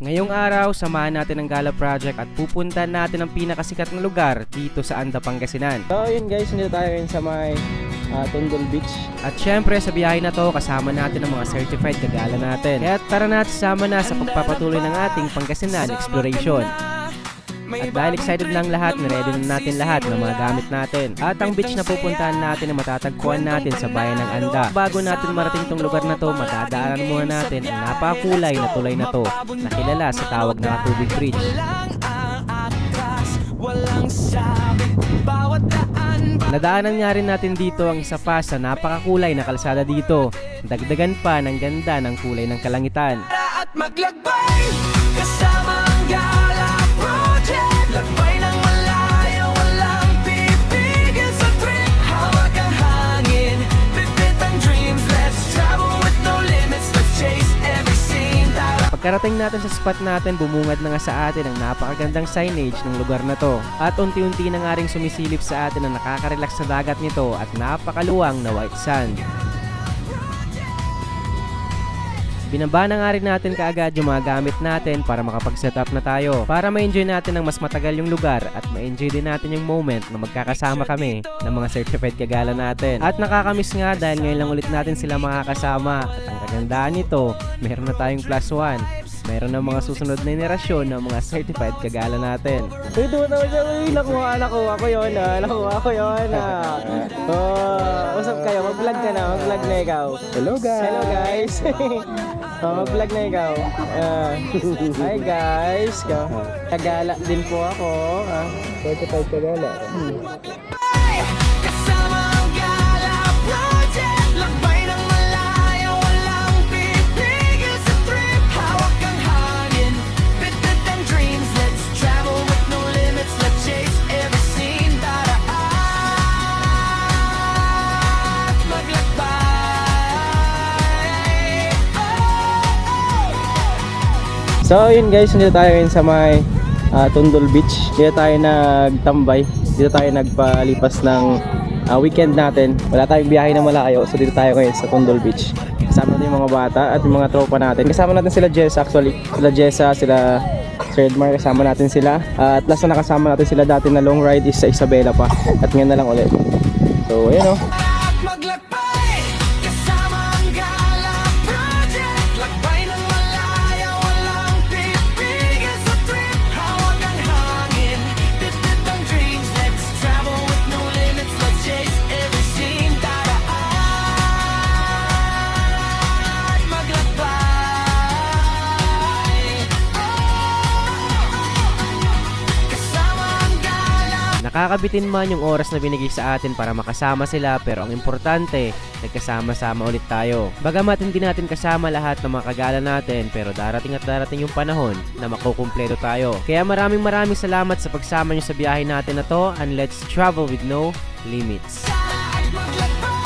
Ngayong araw, samahan natin ang Gala Project at pupuntahan natin ang pinakasikat na lugar dito sa Anda, Pangasinan. So yun guys, nandito tayo ngayon sa may Tondol Beach. At syempre sa biyahe na to, kasama natin ang mga certified kagala natin. Kaya tara na at sama na sa pagpapatuloy ng ating Pangasinan Exploration. At dahil excited lang lahat, niready na natin lahat ng mga gamit natin. At ang beach na pupuntahan natin ay matatagpuan natin sa bayan ng Anda. Bago natin marating tong lugar na to, matadaanan muna natin ang napakulay na tulay na to, na kilala sa tawag na Tubig Bridge. Nadaanan nga rin natin dito ang isa pa sa napakakulay na kalsada dito. Dagdagan pa ng ganda ng kulay ng kalangitan. At maglakbay kasama ang Gala Project. Lakbay ng malayo, walang pipigil sa trip. Hawak ang hangin, bibit ang dreams. Let's travel with no limits, let's chase every scene. Pagkarating natin sa spot natin, bumungad na nga sa atin ang napakagandang signage ng lugar na to. At unti-unti na nga rin sumisilip sa atin ang nakaka-relax sa dagat nito at napakaluwang na white sand. Binaba na nga rin natin kaagad yung mga gamit natin para makapag-set up na tayo. Para ma-enjoy natin ng mas matagal yung lugar at ma-enjoy din natin yung moment na magkakasama kami ng mga certified kagala natin. At nakakamiss nga dahil ngayon lang ulit natin sila makakasama. At ang kagandaan nito, meron na tayong +1. Meron na mga susunod na henerasyon ng mga certified kagala natin. Uy, tuwa siya. Uy, nakuha ko yun. Nakuha ko yun. Oh, usap kayo. Mag-vlog ka na. Mag-vlog na ikaw. Hello guys. Hello guys. Mag-vlog na ikaw. Hi guys. Kagala din po ako. Certified kagala. Kasama ang Gala Project. Lakbay ng malayo, walang pipigil sa trip. Hawak ang hangin, bit-bit ang dreams. Let's travel with no limits, let's chase every scene. Tara at maglakbay. So yun guys, dito tayo ngayon sa may Tondol Beach. Dito tayo nagtambay. Dito tayo nagpalipas ng weekend natin. Wala tayong biyahe na malayo. So dito tayo ngayon sa Tondol Beach. Kasama natin yung mga bata at yung mga tropa natin. Kasama natin sila Jessa actually. Sila Jessa, sila Sir Edmar, kasama natin sila. At last na nakasama natin sila dati na long ride is sa Isabela pa. At ngayon na lang ulit. So ayun o. At maglakbay kasama ang Gala Project. Lakbay ng malayo, walang pipigil sa trip. Hawak ang hangin, bit-bit ang dreams. Let's travel with no limits, let's chase every scene. Tara at maglakbay. Kasama ang Gala. Nakakabitin man yung oras na binigay sa atin para makasama sila, pero ang importante, nagkasama-sama ulit tayo. Bagamat hindi natin kasama lahat ng mga kagala natin, pero darating at darating yung panahon na makukumpleto tayo. Kaya maraming salamat sa pagsama nyo sa biyahe natin na to, and let's travel with no limits. At maglakbay.